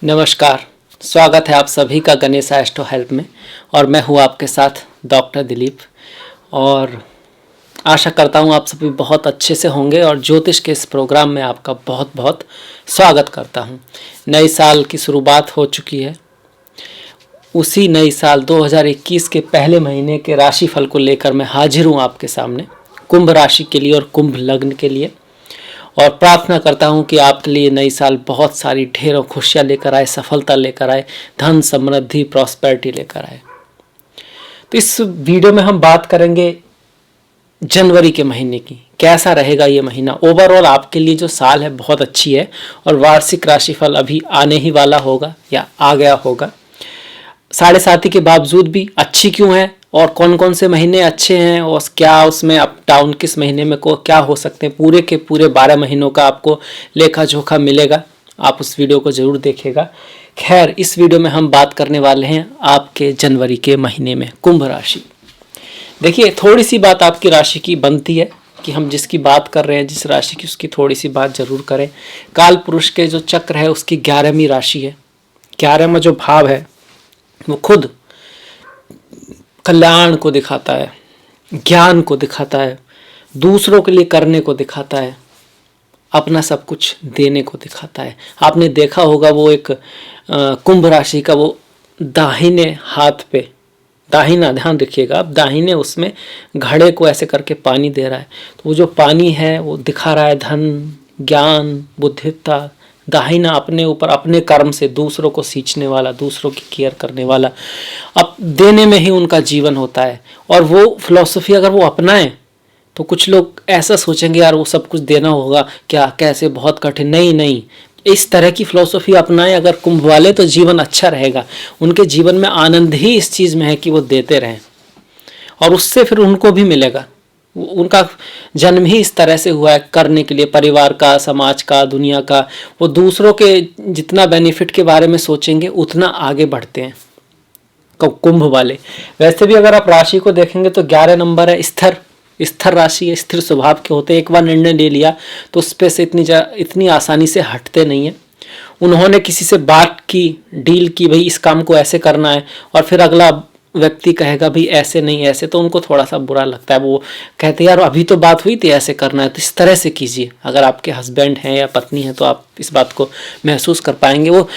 नमस्कार। स्वागत है आप सभी का गणेश एस्ट्रो हेल्प में। और मैं हूँ आपके साथ डॉक्टर दिलीप। और आशा करता हूँ आप सभी बहुत अच्छे से होंगे और ज्योतिष के इस प्रोग्राम में आपका बहुत बहुत स्वागत करता हूँ। नए साल की शुरुआत हो चुकी है। उसी नए साल 2021 के पहले महीने के राशिफल को लेकर मैं हाजिर हूँ आपके सामने, कुंभ राशि के लिए और कुंभ लग्न के लिए। और प्रार्थना करता हूँ कि आपके लिए नई साल बहुत सारी ढेरों खुशियाँ लेकर आए, सफलता लेकर आए, धन समृद्धि प्रॉस्पेरिटी लेकर आए। तो इस वीडियो में हम बात करेंगे जनवरी के महीने की, कैसा रहेगा ये महीना। ओवरऑल आपके लिए जो साल है बहुत अच्छी है और वार्षिक राशिफल अभी आने ही वाला होगा या आ गया होगा। 7.5 के बावजूद भी अच्छी क्यों है और कौन कौन से महीने अच्छे हैं और क्या उसमें अप डाउन किस महीने में को क्या हो सकते हैं, पूरे के पूरे 12 महीनों का आपको लेखा जोखा मिलेगा। आप उस वीडियो को ज़रूर देखिएगा। खैर, इस वीडियो में हम बात करने वाले हैं आपके जनवरी के महीने में कुंभ राशि। देखिए, थोड़ी सी बात आपकी राशि की बनती है कि हम जिसकी बात कर रहे हैं, जिस राशि की, उसकी थोड़ी सी बात जरूर करें। काल पुरुष के जो चक्र है उसकी 11वीं राशि है। 11वां जो भाव है वो खुद कल्याण को दिखाता है, ज्ञान को दिखाता है, दूसरों के लिए करने को दिखाता है, अपना सब कुछ देने को दिखाता है। आपने देखा होगा वो एक कुंभ राशि का वो दाहिने हाथ पे, दाहिना ध्यान रखिएगा आप, दाहिने उसमें घड़े को ऐसे करके पानी दे रहा है। तो वो जो पानी है वो दिखा रहा है धन, ज्ञान, बुद्धिमत्ता। दाहिना अपने ऊपर अपने कर्म से दूसरों को सींचने वाला, दूसरों की केयर करने वाला, अब देने में ही उनका जीवन होता है। और वो फिलॉसफी अगर वो अपनाएं तो कुछ लोग ऐसा सोचेंगे यार वो सब कुछ देना होगा क्या, कैसे, बहुत कठिन। नहीं नहीं, इस तरह की फिलॉसफी अपनाएं अगर कुंभ वाले तो जीवन अच्छा रहेगा। उनके जीवन में आनंद ही इस चीज़ में है कि वो देते रहें और उससे फिर उनको भी मिलेगा। उनका जन्म ही इस तरह से हुआ है, करने के लिए, परिवार का, समाज का, दुनिया का। वो दूसरों के जितना बेनिफिट के बारे में सोचेंगे उतना आगे बढ़ते हैं कुंभ वाले। वैसे भी अगर आप राशि को देखेंगे तो 11 नंबर है, स्थिर स्थिर राशि है, स्थिर स्वभाव के होते हैं। एक बार निर्णय ले लिया तो उस पे से इतनी आसानी से हटते नहीं है। उन्होंने किसी से बात की, डील की, भाई इस काम को ऐसे करना है, और फिर अगला व्यक्ति कहेगा भाई ऐसे नहीं ऐसे, तो उनको थोड़ा सा बुरा लगता है। वो कहते हैं यार अभी तो बात हुई थी, ऐसे करना है तो इस तरह से कीजिए। अगर आपके हस्बैंड हैं या पत्नी है तो आप इस बात को महसूस कर पाएंगे। वो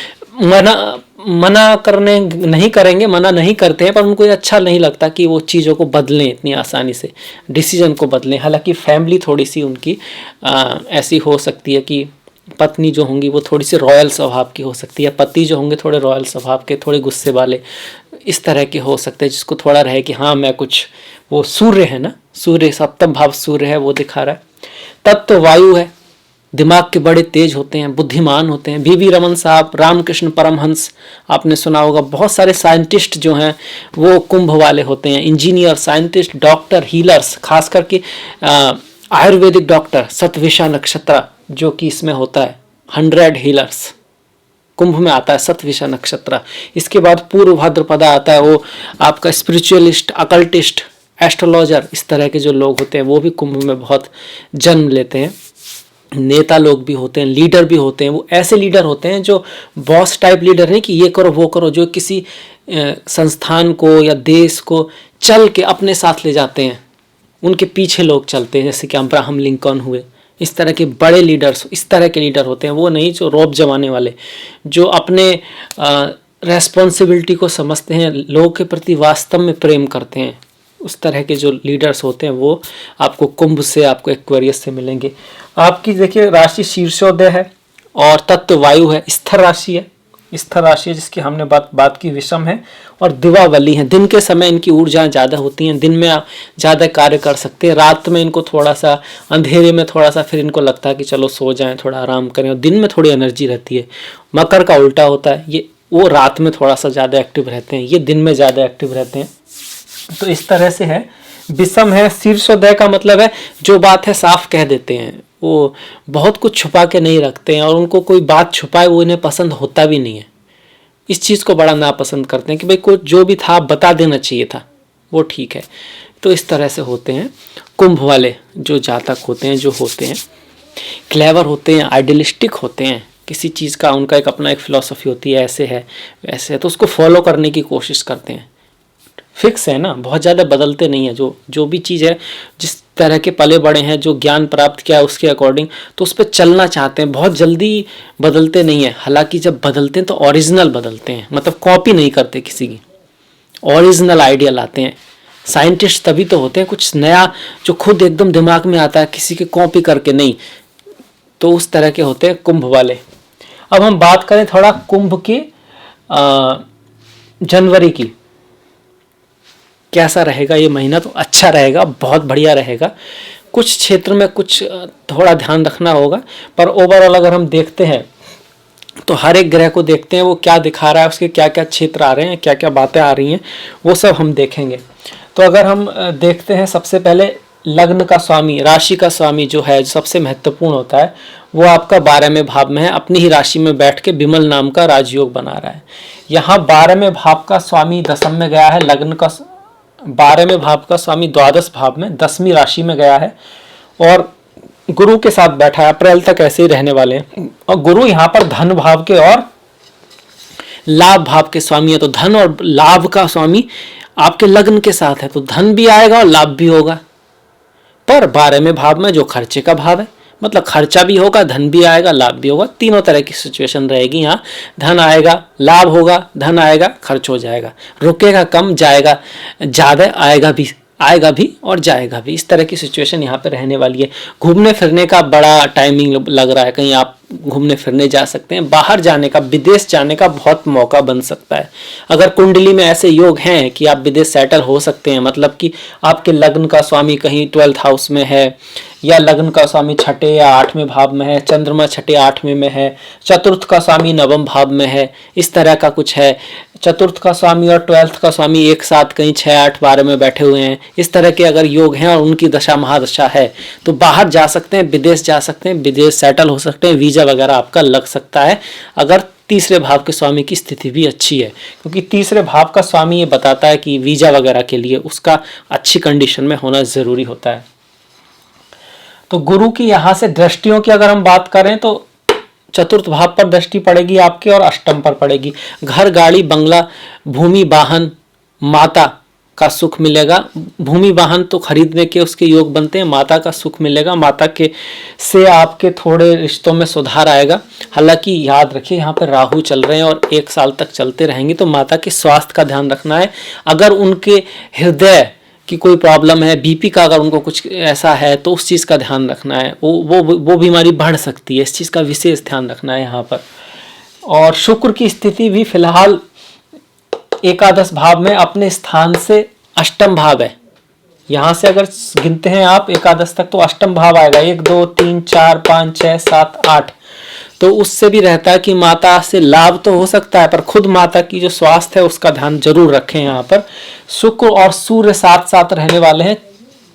मना करने नहीं करेंगे, मना नहीं करते हैं, पर उनको ये अच्छा नहीं लगता कि वो चीज़ों को बदलें इतनी आसानी से, डिसीजन को बदलें। हालांकि फैमिली थोड़ी सी उनकी ऐसी हो सकती है कि पत्नी जो होंगी वो थोड़ी सी रॉयल स्वभाव की हो सकती है, पति जो होंगे थोड़े रॉयल स्वभाव के, थोड़े गुस्से वाले, इस तरह के हो सकते हैं, जिसको थोड़ा रहे कि हाँ मैं कुछ, वो सूर्य है ना, सूर्य सप्तम भाव सूर्य है, वो दिखा रहा है। तत्व वायु है, दिमाग के बड़े तेज होते हैं, बुद्धिमान होते हैं। वी रमन साहब, रामकृष्ण परमहंस, आपने सुना होगा। बहुत सारे साइंटिस्ट जो हैं वो कुंभ वाले होते हैं, इंजीनियर, साइंटिस्ट, डॉक्टर, हीलर्स, खास करके आयुर्वेदिक डॉक्टर, सतविषा नक्षत्र जो कि इसमें होता है, 100 हीलर्स कुंभ में आता है, सतविषा नक्षत्र। इसके बाद पूर्व भाद्रपदा आता है, वो आपका स्पिरिचुअलिस्ट, अकल्टिस्ट, एस्ट्रोलॉजर, इस तरह के जो लोग होते हैं वो भी कुंभ में बहुत जन्म लेते हैं। नेता लोग भी होते हैं, लीडर भी होते हैं। वो ऐसे लीडर होते हैं जो बॉस टाइप लीडर नहीं कि ये करो वो करो, जो किसी संस्थान को या देश को चल के अपने साथ ले जाते हैं, उनके पीछे लोग चलते हैं, जैसे कि अब्राहम लिंकन हुए। इस तरह के बड़े लीडर्स, इस तरह के लीडर होते हैं। वो नहीं जो रौब जमाने वाले, जो अपने रेस्पॉन्सिबिलिटी को समझते हैं, लोगों के प्रति वास्तव में प्रेम करते हैं। उस तरह के जो लीडर्स होते हैं वो आपको कुंभ से, आपको एक्वेरियस से मिलेंगे। आपकी देखिए राशि शीर्षोदय है और तत्व वायु है, स्थिर राशि है। स्थिर राशि है जिसकी हमने बात की, विषम है और दिवावली है। दिन के समय इनकी ऊर्जाएं ज़्यादा होती हैं, दिन में आप ज़्यादा कार्य कर सकते हैं। रात में इनको थोड़ा सा, अंधेरे में थोड़ा सा फिर इनको लगता है कि चलो सो जाएं, थोड़ा आराम करें, और दिन में थोड़ी एनर्जी रहती है। मकर का उल्टा होता है, ये वो रात में थोड़ा सा ज़्यादा एक्टिव रहते हैं, ये दिन में ज़्यादा एक्टिव रहते हैं। तो इस तरह से है। विषम है, शीर्षोदय का मतलब है जो बात है साफ कह देते हैं, वो बहुत कुछ छुपा के नहीं रखते हैं, और उनको कोई बात छुपाए वो इन्हें पसंद होता भी नहीं है। इस चीज़ को बड़ा नापसंद करते हैं कि भाई कुछ जो भी था बता देना चाहिए था, वो ठीक है। तो इस तरह से होते हैं कुंभ वाले जो जातक होते हैं, जो होते हैं क्लेवर होते हैं, आइडियलिस्टिक होते हैं, किसी चीज़ का उनका एक अपना एक फ़िलॉसफ़ी होती है, ऐसे है वैसे है, तो उसको फॉलो करने की कोशिश करते हैं। फिक्स है ना, बहुत ज़्यादा बदलते नहीं है। जो भी चीज़ है, जिस तरह के पले बड़े हैं, जो ज्ञान प्राप्त किया है उसके अकॉर्डिंग, तो उस पर चलना चाहते हैं, बहुत जल्दी बदलते नहीं है। हालांकि जब बदलते हैं तो ओरिजिनल बदलते हैं, मतलब कॉपी नहीं करते किसी की, ओरिजिनल आइडिया लाते हैं। साइंटिस्ट तभी तो होते हैं, कुछ नया जो खुद एकदम दिमाग में आता है, किसी के कॉपी करके नहीं, तो उस तरह के होते हैं कुंभ वाले। अब हम बात करें थोड़ा कुंभ के जनवरी की, कैसा रहेगा ये महीना? तो अच्छा रहेगा, बहुत बढ़िया रहेगा। कुछ क्षेत्र में कुछ थोड़ा ध्यान रखना होगा, पर ओवरऑल अगर हम देखते हैं तो हर एक ग्रह को देखते हैं वो क्या दिखा रहा है, उसके क्या क्या क्षेत्र आ रहे हैं, क्या क्या बातें आ रही हैं, वो सब हम देखेंगे। तो अगर हम देखते हैं, सबसे पहले लग्न का स्वामी, राशि का स्वामी जो है, जो सबसे महत्वपूर्ण होता है, वो आपका 12वें भाव में है, अपनी ही राशि में बैठ के विमल नाम का राजयोग बना रहा है। यहाँ 12वें भाव का स्वामी दशम में गया है, लग्न का 12वें भाव का स्वामी द्वादश भाव में 10वीं राशि में गया है और गुरु के साथ बैठा है। अप्रैल तक ऐसे ही रहने वाले हैं। और गुरु यहाँ पर धन भाव के और लाभ भाव के स्वामी है, तो धन और लाभ का स्वामी आपके लग्न के साथ है, तो धन भी आएगा और लाभ भी होगा। पर 12वें भाव में जो खर्चे का भाव है, मतलब खर्चा भी होगा, धन भी आएगा, लाभ भी होगा, तीनों तरह की सिचुएशन रहेगी। यहाँ धन आएगा, लाभ होगा, धन आएगा, खर्च हो जाएगा, रुकेगा कम, जाएगा ज़्यादा, आएगा भी और जाएगा भी। इस तरह की सिचुएशन यहाँ पे रहने वाली है। घूमने फिरने का बड़ा टाइमिंग लग रहा है, कहीं आप घूमने फिरने जा सकते हैं, बाहर जाने का, विदेश जाने का बहुत मौका बन सकता है। अगर कुंडली में ऐसे योग हैं कि आप विदेश सेटल हो सकते हैं, मतलब कि आपके लग्न का स्वामी कहीं 12th हाउस में है, या लग्न का स्वामी 6ठे या 8वें भाव में है, चंद्रमा 6ठे 8वें में है, चतुर्थ का स्वामी 9वें भाव में है, इस तरह का कुछ है, चतुर्थ का स्वामी और 12th का स्वामी एक साथ कहीं 6, 8, 12 में बैठे हुए हैं, इस तरह के अगर योग हैं और उनकी दशा महादशा है, तो बाहर जा सकते हैं, विदेश जा सकते हैं, विदेश सेटल हो सकते हैं, वीजा वगैरह आपका लग सकता है, अगर तीसरे भाव के स्वामी की स्थिति भी अच्छी है। क्योंकि तीसरे भाव का स्वामी ये बताता है कि वीजा वगैरह के लिए उसका अच्छी कंडीशन में होना जरूरी होता है। तो गुरु की यहाँ से दृष्टियों की अगर हम बात करें तो चतुर्थ भाव पर दृष्टि पड़ेगी आपके और अष्टम पर पड़ेगी। घर, गाड़ी, बंगला, भूमि, वाहन, माता का सुख मिलेगा। भूमि वाहन तो खरीदने के उसके योग बनते हैं, माता का सुख मिलेगा, माता के से आपके थोड़े रिश्तों में सुधार आएगा। हालांकि याद रखिए यहाँ पर राहु चल रहे हैं और 1 साल तक चलते रहेंगे, तो माता के स्वास्थ्य का ध्यान रखना है। अगर उनके हृदय कि कोई प्रॉब्लम है, बीपी का अगर उनको कुछ ऐसा है, तो उस चीज़ का ध्यान रखना है, वो बीमारी बढ़ सकती है, इस चीज़ का विशेष ध्यान रखना है यहाँ पर। और शुक्र की स्थिति भी फिलहाल एकादश भाव में अपने स्थान से अष्टम भाव है। यहाँ से अगर गिनते हैं आप एकादश तक तो अष्टम भाव आएगा, 1, 2, 3, 4, 5, 6, 7, 8। तो उससे भी रहता है कि माता से लाभ तो हो सकता है, पर खुद माता की जो स्वास्थ्य है उसका ध्यान जरूर रखें। यहाँ पर शुक्र और सूर्य साथ साथ रहने वाले हैं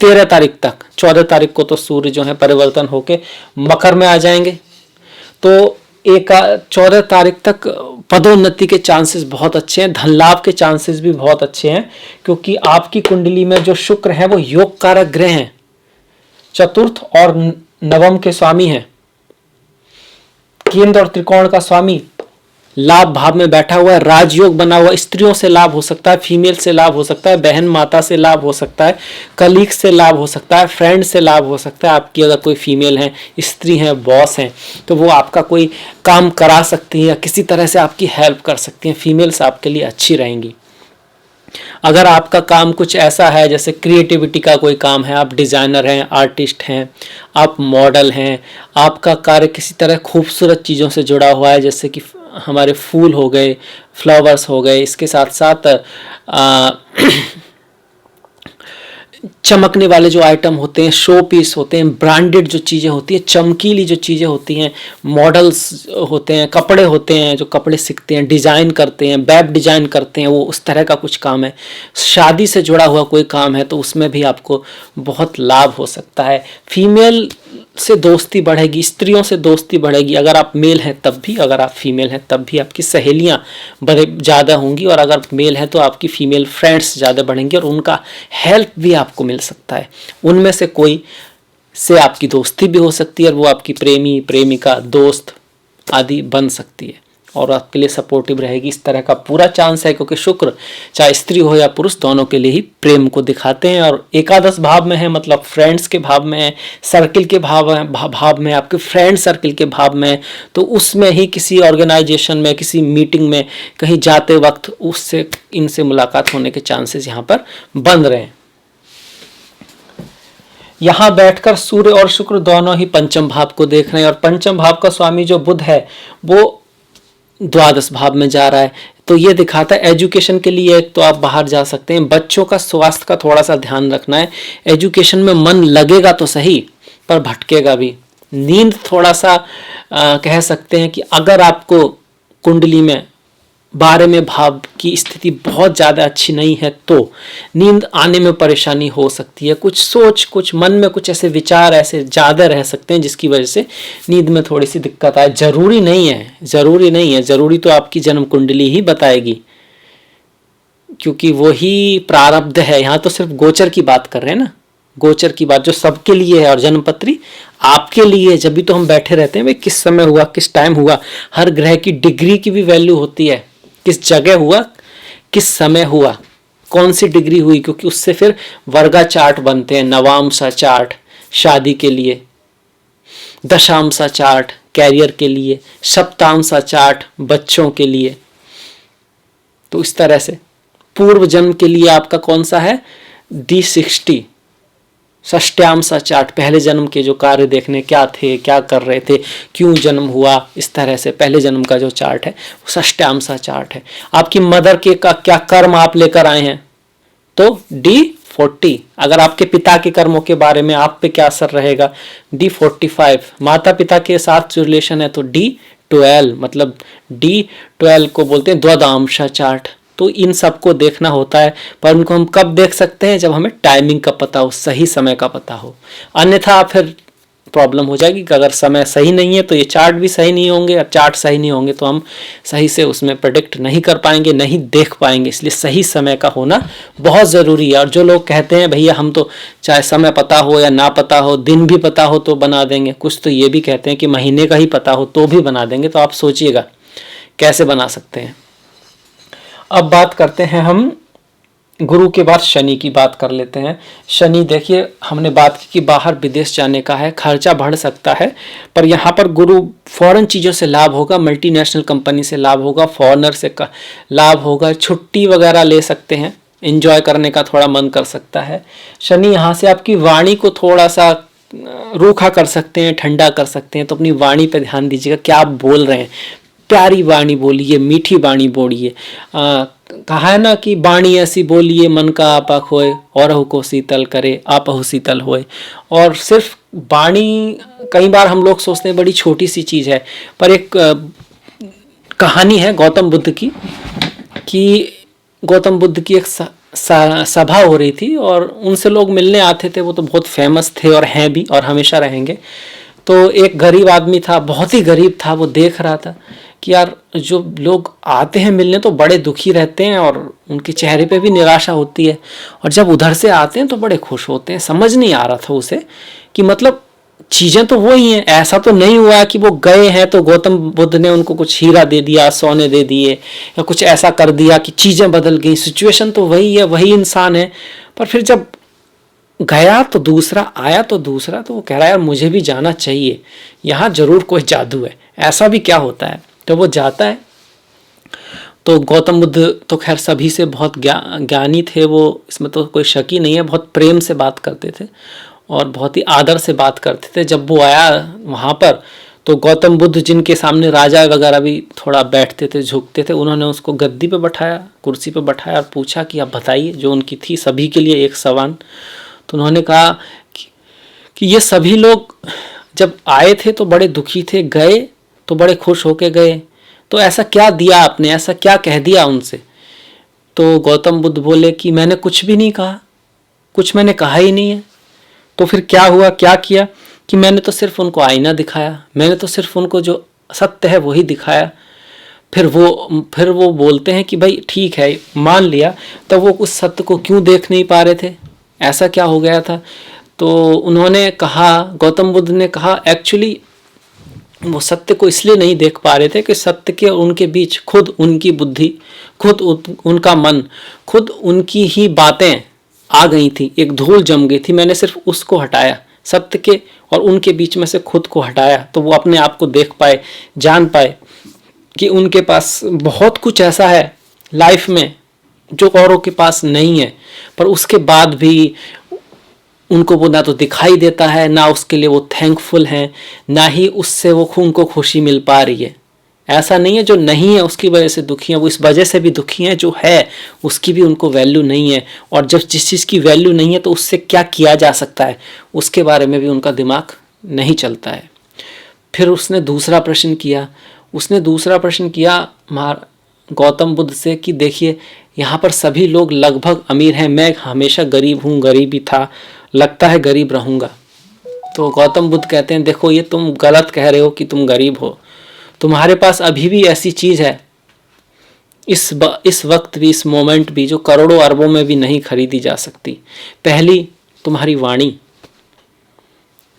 13 तारीख तक। 14 तारीख को तो सूर्य जो है परिवर्तन होके मकर में आ जाएंगे, तो 14 तारीख तक पदोन्नति के चांसेस बहुत अच्छे हैं, धन लाभ के चांसेस भी बहुत अच्छे हैं, क्योंकि आपकी कुंडली में जो शुक्र है वो योग कारक ग्रह हैं, चतुर्थ और नवम के स्वामी हैं, केंद्र और त्रिकोण का स्वामी लाभ भाव में बैठा हुआ है, राजयोग बना हुआ, स्त्रियों से लाभ हो सकता है, फीमेल से लाभ हो सकता है, बहन माता से लाभ हो सकता है, कलीग से लाभ हो सकता है, फ्रेंड से लाभ हो सकता है। आपकी अगर कोई फीमेल है, स्त्री है, बॉस हैं, तो वो आपका कोई काम करा सकती है या किसी तरह से आपकी हेल्प कर सकती हैं। फीमेल्स आपके लिए अच्छी रहेंगी। अगर आपका काम कुछ ऐसा है जैसे क्रिएटिविटी का कोई काम है, आप डिज़ाइनर हैं, आर्टिस्ट हैं, आप मॉडल हैं, आपका कार्य किसी तरह खूबसूरत चीज़ों से जुड़ा हुआ है, जैसे कि हमारे फूल हो गए, फ्लावर्स हो गए, इसके साथ साथ चमकने वाले जो आइटम होते हैं, शो पीस होते हैं, ब्रांडेड जो चीज़ें होती हैं, चमकीली जो चीज़ें होती हैं, मॉडल्स होते हैं, कपड़े होते हैं, जो कपड़े सिकते हैं, डिज़ाइन करते हैं, वेब डिज़ाइन करते हैं, वो उस तरह का कुछ काम है। शादी से जुड़ा हुआ कोई काम है तो उसमें भी आपको बहुत लाभ हो सकता है। फीमेल से दोस्ती बढ़ेगी, स्त्रियों से दोस्ती बढ़ेगी। अगर आप मेल हैं तब भी, अगर आप फीमेल हैं तब भी आपकी सहेलियां बड़े ज़्यादा होंगी, और अगर मेल हैं तो आपकी फीमेल फ्रेंड्स ज़्यादा बढ़ेंगी और उनका हेल्प भी आपको मिल सकता है। उनमें से कोई से आपकी दोस्ती भी हो सकती है और वो आपकी प्रेमी, प्रेमिका, दोस्त आदि बन सकती है और आपके लिए सपोर्टिव रहेगी। इस तरह का पूरा चांस है, क्योंकि शुक्र चाहे स्त्री हो या पुरुष दोनों के लिए ही प्रेम को दिखाते हैं। और एकादश भाव में है, मतलब फ्रेंड्स के भाव में है, सर्किल के भाव में, आपके फ्रेंड सर्किल के भाव में, तो उसमें ही किसी ऑर्गेनाइजेशन में, किसी मीटिंग में कहीं जाते वक्त उससे इनसे मुलाकात होने के चांसेस यहाँ पर बन रहे हैं। यहां बैठकर सूर्य और शुक्र दोनों ही पंचम भाव को देख रहे हैं, और पंचम भाव का स्वामी जो बुध है वो द्वादश भाव में जा रहा है। तो ये दिखाता है एजुकेशन के लिए एक तो आप बाहर जा सकते हैं, बच्चों का स्वास्थ्य का थोड़ा सा ध्यान रखना है। एजुकेशन में मन लगेगा तो सही, पर भटकेगा भी। नींद थोड़ा सा कह सकते हैं कि अगर आपको कुंडली में 12वें भाव की स्थिति बहुत ज़्यादा अच्छी नहीं है तो नींद आने में परेशानी हो सकती है। कुछ मन में कुछ ऐसे विचार ऐसे ज़्यादा रह सकते हैं जिसकी वजह से नींद में थोड़ी सी दिक्कत आए। जरूरी नहीं है, जरूरी तो आपकी जन्म कुंडली ही बताएगी, क्योंकि वही प्रारब्ध है। यहाँ तो सिर्फ गोचर की बात कर रहे हैं ना, गोचर की बात जो सबके लिए है, और जन्मपत्री आपके लिए। जब भी तो हम बैठे रहते हैं भाई, किस समय हुआ, किस टाइम हुआ। हर ग्रह की डिग्री की भी वैल्यू होती है, किस जगह हुआ, किस समय हुआ, कौन सी डिग्री हुई, क्योंकि उससे फिर वर्गा चार्ट बनते हैं। नवामसा चार्ट शादी के लिए, दशामसा चार्ट कैरियर के लिए, सप्तामसा चार्ट बच्चों के लिए। तो इस तरह से पूर्व जन्म के लिए आपका कौन सा है, D60 षष्ट्यामसा चार्ट, पहले जन्म के जो कार्य देखने क्या थे, क्या कर रहे थे, क्यों जन्म हुआ, इस तरह से पहले जन्म का जो चार्ट है वो षष्ट्यामसा चार्ट है। आपकी मदर के का क्या कर्म आप लेकर आए हैं, तो D40। अगर आपके पिता के कर्मों के बारे में आप पे क्या असर रहेगा, D45। माता पिता के साथ जो रिलेशन है तो D12, मतलब D12 को बोलते हैं द्वदांशा चार्ट। तो इन सबको देखना होता है, पर उनको हम कब देख सकते हैं, जब हमें टाइमिंग का पता हो, सही समय का पता हो। अन्यथा फिर प्रॉब्लम हो जाएगी कि अगर समय सही नहीं है तो ये चार्ट भी सही नहीं होंगे, और चार्ट सही नहीं होंगे तो हम सही से उसमें प्रेडिक्ट नहीं कर पाएंगे, नहीं देख पाएंगे। इसलिए सही समय का होना बहुत ज़रूरी है। और जो लोग कहते हैं भैया हम तो चाहे समय पता हो या ना पता हो, दिन भी पता हो तो बना देंगे, कुछ तो ये भी कहते हैं कि महीने का ही पता हो तो भी बना देंगे। तो आप सोचिएगा कैसे बना सकते हैं। अब बात करते हैं हम गुरु के बाद शनि की बात कर लेते हैं। शनि, देखिए हमने बात की कि बाहर विदेश जाने का है, खर्चा बढ़ सकता है, पर यहाँ पर गुरु फॉरेन चीज़ों से लाभ होगा, मल्टीनेशनल कंपनी से लाभ होगा, फॉरेनर से लाभ होगा, छुट्टी वगैरह ले सकते हैं, एंजॉय करने का थोड़ा मन कर सकता है। शनि यहाँ से आपकी वाणी को थोड़ा सा रूखा कर सकते हैं, ठंडा कर सकते हैं। तो अपनी वाणी पर ध्यान दीजिएगा, क्या आप बोल रहे हैं। प्यारी वाणी बोलिए, मीठी वाणी बोलिए। कहा है ना कि वाणी ऐसी बोलिए मन का आपा खोए, औरहु को शीतल करे आपहु शीतल होए। और सिर्फ वाणी, कई बार हम लोग सोचते हैं बड़ी छोटी सी चीज़ है, पर एक कहानी है गौतम बुद्ध की, कि गौतम बुद्ध की एक सभा हो रही थी और उनसे लोग मिलने आते थे। वो तो बहुत फेमस थे और हैं भी और हमेशा रहेंगे। तो एक गरीब आदमी था, बहुत ही गरीब था। वो देख रहा था कि यार जो लोग आते हैं मिलने तो बड़े दुखी रहते हैं और उनके चेहरे पे भी निराशा होती है, और जब उधर से आते हैं तो बड़े खुश होते हैं। समझ नहीं आ रहा था उसे कि मतलब चीज़ें तो वही हैं। ऐसा तो नहीं हुआ कि वो गए हैं तो गौतम बुद्ध ने उनको कुछ हीरा दे दिया, सोने दे दिए, या कुछ ऐसा कर दिया कि चीज़ें बदल गई। सिचुएशन तो वही है, वही इंसान है, पर फिर जब गया तो दूसरा, आया तो दूसरा। तो वो कह रहा है यार मुझे भी जाना चाहिए, यहाँ जरूर कोई जादू है, ऐसा भी क्या होता है। तो वो जाता है। तो गौतम बुद्ध तो खैर सभी से बहुत ज्ञानी थे, वो इसमें तो कोई शक ही नहीं है। बहुत प्रेम से बात करते थे और बहुत ही आदर से बात करते थे। जब वो आया वहाँ पर तो गौतम बुद्ध, जिनके सामने राजा वगैरह भी थोड़ा बैठते थे, झुकते थे, उन्होंने उसको गद्दी पे बैठाया, कुर्सी पे बैठाया और पूछा कि आप बताइए, जो उनकी थी सभी के लिए एक सवाल। तो उन्होंने कहा कि ये सभी लोग जब आए थे तो बड़े दुखी थे, गए तो बड़े खुश होके गए, तो ऐसा क्या दिया आपने, ऐसा क्या कह दिया उनसे। तो गौतम बुद्ध बोले कि मैंने कुछ भी नहीं कहा, कुछ मैंने कहा ही नहीं है। तो फिर क्या हुआ, क्या किया कि मैंने तो सिर्फ उनको आईना दिखाया, मैंने तो सिर्फ उनको जो सत्य है वही दिखाया। फिर वो बोलते हैं कि भाई ठीक है मान लिया, तब वो उस सत्य को क्यों देख नहीं पा रहे थे, ऐसा क्या हो गया था। तो उन्होंने कहा, गौतम बुद्ध ने कहा एक्चुअली वो सत्य को इसलिए नहीं देख पा रहे थे कि सत्य के और उनके बीच खुद उनकी बुद्धि, खुद उनका मन, खुद उनकी ही बातें आ गई थी, एक धूल जम गई थी। मैंने सिर्फ उसको हटाया, सत्य के और उनके बीच में से खुद को हटाया, तो वो अपने आप को देख पाए, जान पाए कि उनके पास बहुत कुछ ऐसा है लाइफ में जो औरों के पास नहीं है, पर उसके बाद भी उनको वो ना तो दिखाई देता है, ना उसके लिए वो थैंकफुल हैं, ना ही उससे वो उनको खुशी मिल पा रही है। ऐसा नहीं है जो नहीं है उसकी वजह से दुखी है, वो इस वजह से भी दुखी है जो है उसकी भी उनको वैल्यू नहीं है। और जब जिस चीज़ की वैल्यू नहीं है तो उससे क्या किया जा सकता है उसके बारे में भी उनका दिमाग नहीं चलता है। फिर उसने दूसरा प्रश्न किया, गौतम बुद्ध से कि देखिए यहाँ पर सभी लोग लगभग अमीर हैं, मैं हमेशा गरीब हूँ, गरीब ही था, लगता है गरीब रहूँगा। तो गौतम बुद्ध कहते हैं देखो ये तुम गलत कह रहे हो कि तुम गरीब हो, तुम्हारे पास अभी भी ऐसी चीज़ है इस वक्त भी, इस मोमेंट भी, जो करोड़ों अरबों में भी नहीं खरीदी जा सकती। पहली तुम्हारी वाणी,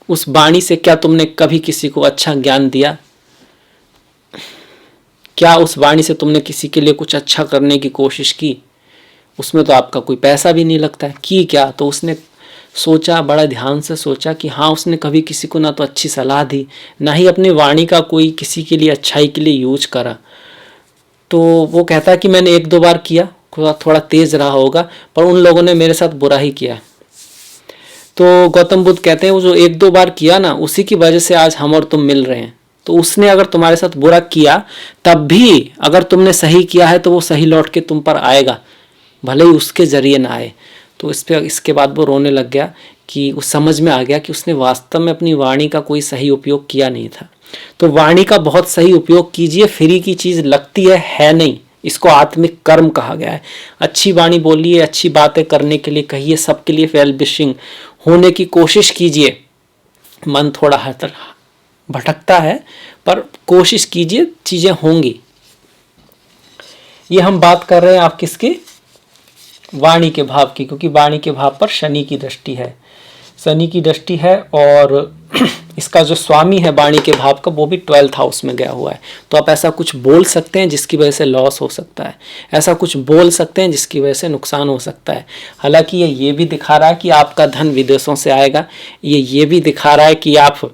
उस वाणी से क्या तुमने कभी किसी को अच्छा ज्ञान दिया? क्या उस वाणी से तुमने किसी के लिए कुछ अच्छा करने की कोशिश की? उसमें तो आपका कोई पैसा भी नहीं लगता है। की क्या? तो उसने सोचा, बड़ा ध्यान से सोचा कि हाँ उसने कभी किसी को ना तो अच्छी सलाह दी, ना ही अपनी वाणी का कोई किसी के लिए अच्छाई के लिए यूज करा। तो वो कहता है कि मैंने 1-2 बार किया, थोड़ा तेज रहा होगा, पर उन लोगों ने मेरे साथ बुरा ही किया। तो गौतम बुद्ध कहते हैं वो जो 1-2 बार किया ना, उसी की वजह से आज हम और तुम मिल रहे हैं। तो उसने अगर तुम्हारे साथ बुरा किया तब भी अगर तुमने सही किया है तो वो सही लौट के तुम पर आएगा, भले ही उसके जरिए ना आए। तो इसके बाद वो रोने लग गया कि उस समझ में आ गया कि उसने वास्तव में अपनी वाणी का कोई सही उपयोग किया नहीं था। तो वाणी का बहुत सही उपयोग कीजिए, फ्री की चीज़ लगती है नहीं। इसको आत्मिक कर्म कहा गया है। अच्छी वाणी बोलिए, अच्छी बातें करने के लिए कहिए, सबके लिए वेल विशिंग होने की कोशिश कीजिए। मन थोड़ा भटकता है पर कोशिश कीजिए, चीज़ें होंगी। ये हम बात कर रहे हैं आप किसकी? वाणी के भाव की, क्योंकि वाणी के भाव पर शनि की दृष्टि है, शनि की दृष्टि है। और इसका जो स्वामी है वाणी के भाव का वो भी 12th हाउस में गया हुआ है। तो आप ऐसा कुछ बोल सकते हैं जिसकी वजह से लॉस हो सकता है, ऐसा कुछ बोल सकते हैं जिसकी वजह से नुकसान हो सकता है। हालांकि ये भी दिखा रहा है कि आपका धन विदेशों से आएगा, ये भी दिखा रहा है कि आप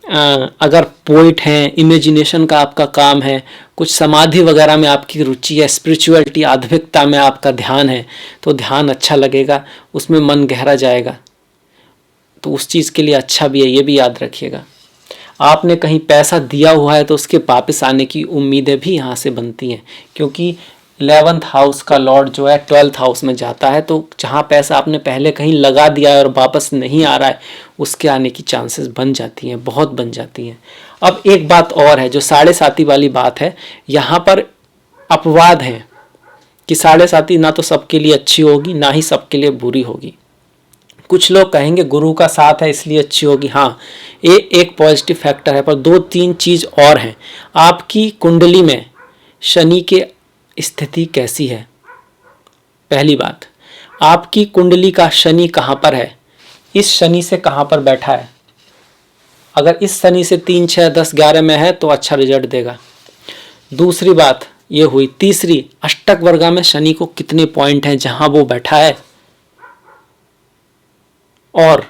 अगर पोइट हैं, इमेजिनेशन का आपका काम है, कुछ समाधि वगैरह में आपकी रुचि है, स्पिरिचुअलिटी आध्यात्मिकता में आपका ध्यान है, तो ध्यान अच्छा लगेगा, उसमें मन गहरा जाएगा, तो उस चीज़ के लिए अच्छा भी है, ये भी याद रखिएगा। आपने कहीं पैसा दिया हुआ है तो उसके वापस आने की उम्मीदें भी यहाँ से बनती हैं, क्योंकि 11th हाउस का लॉर्ड जो है 12th हाउस में जाता है। तो जहाँ पैसा आपने पहले कहीं लगा दिया है और वापस नहीं आ रहा है, उसके आने की चांसेस बन जाती हैं, बहुत बन जाती हैं। अब एक बात और है जो 7.5 वाली बात है, यहाँ पर अपवाद है कि 7.5 ना तो सबके लिए अच्छी होगी, ना ही सबके लिए बुरी होगी। कुछ लोग कहेंगे गुरु का साथ है इसलिए अच्छी होगी, हाँ ये एक पॉजिटिव फैक्टर है, पर 2-3 चीज़ और हैं। आपकी कुंडली में शनि के स्थिति कैसी है? पहली बात, आपकी कुंडली का शनि कहाँ पर है, इस शनि से कहाँ पर बैठा है। अगर इस शनि से 3, 6, 10, 11 में है तो अच्छा रिजल्ट देगा। दूसरी बात ये हुई। तीसरी, अष्टक वर्गा में शनि को कितने पॉइंट हैं जहां वो बैठा है, और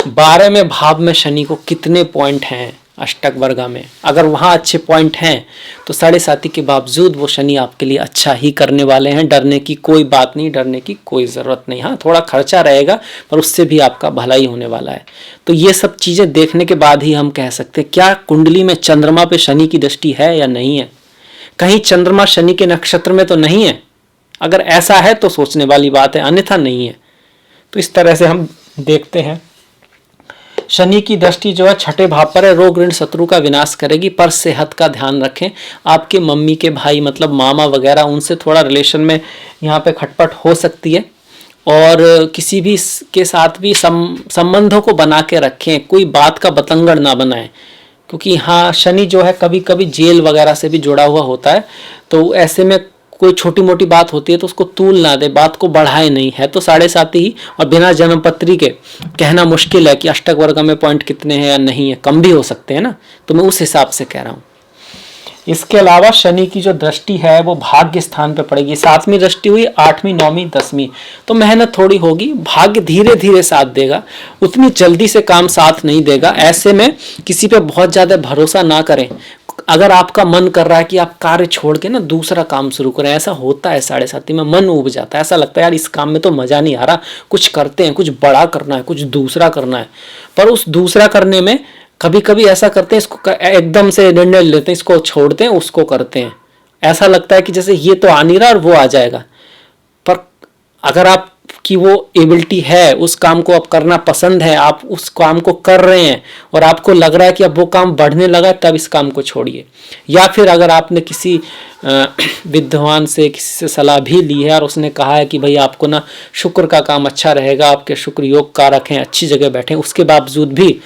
12वें भाव में शनि को कितने पॉइंट हैं अष्टक वर्गा में। अगर वहाँ अच्छे पॉइंट हैं तो 7.5 के बावजूद वो शनि आपके लिए अच्छा ही करने वाले हैं। डरने की कोई बात नहीं, डरने की कोई ज़रूरत नहीं। हाँ थोड़ा खर्चा रहेगा पर उससे भी आपका भला ही होने वाला है। तो ये सब चीज़ें देखने के बाद ही हम कह सकते हैं क्या कुंडली में चंद्रमा पे शनि की दृष्टि है या नहीं है। कहीं चंद्रमा शनि के नक्षत्र में तो नहीं है, अगर ऐसा है तो सोचने वाली बात है, अन्यथा नहीं है। तो इस तरह से हम देखते हैं शनि की दृष्टि जो है 6ठे भाव पर है, रोग ऋण शत्रु का विनाश करेगी, पर सेहत का ध्यान रखें। आपके मम्मी के भाई मतलब मामा वगैरह उनसे थोड़ा रिलेशन में यहाँ पे खटपट हो सकती है, और किसी भी के साथ भी संबंधों को बना के रखें, कोई बात का बतंगड़ ना बनाएं, क्योंकि हाँ शनि जो है कभी कभी जेल वगैरह से भी जुड़ा हुआ होता है। तो ऐसे में कोई छोटी मोटी बात होती है तो उसको तूल ना दे, बात को बढ़ाए नहीं। है तो 7.5 ही, और बिना जन्मपत्री के कहना मुश्किल है कि अष्टक वर्ग में पॉइंट कितने हैं या नहीं है, कम भी हो सकते हैं ना, तो मैं उस हिसाब से कह रहा हूँ। इसके अलावा शनि की जो दृष्टि है वो भाग्य स्थान पे पड़ेगी, 7वीं दृष्टि हुई, 8वीं 9वीं 10वीं, तो मेहनत थोड़ी होगी, भाग्य धीरे धीरे साथ देगा, उतनी जल्दी से काम साथ नहीं देगा। ऐसे में किसी पे बहुत ज्यादा भरोसा ना करें। अगर आपका मन कर रहा है कि आप कार्य छोड़ के ना दूसरा काम शुरू करें, ऐसा होता है 7.5 में, मन उब जाता है, ऐसा लगता है यार इस काम में तो मजा नहीं आ रहा, कुछ करते हैं, कुछ बड़ा करना है, कुछ दूसरा करना है। पर उस दूसरा करने में कभी कभी ऐसा करते हैं, इसको एकदम से निर्णय लेते हैं, इसको छोड़ते हैं, उसको करते हैं, ऐसा लगता है कि जैसे ये तो आ नहीं रहा और वो आ जाएगा। पर अगर आप की वो एबिलिटी है, उस काम को आप करना पसंद है, आप उस काम को कर रहे हैं और आपको लग रहा है कि अब वो काम बढ़ने लगा, तब इस काम को छोड़िए। या फिर अगर आपने किसी विद्वान से, किसी से सलाह भी ली है और उसने कहा है कि भाई आपको ना शुक्र का काम अच्छा रहेगा, आपके शुक्र योग कारक हैं, अच्छी जगह बैठे, उसके बावजूद भी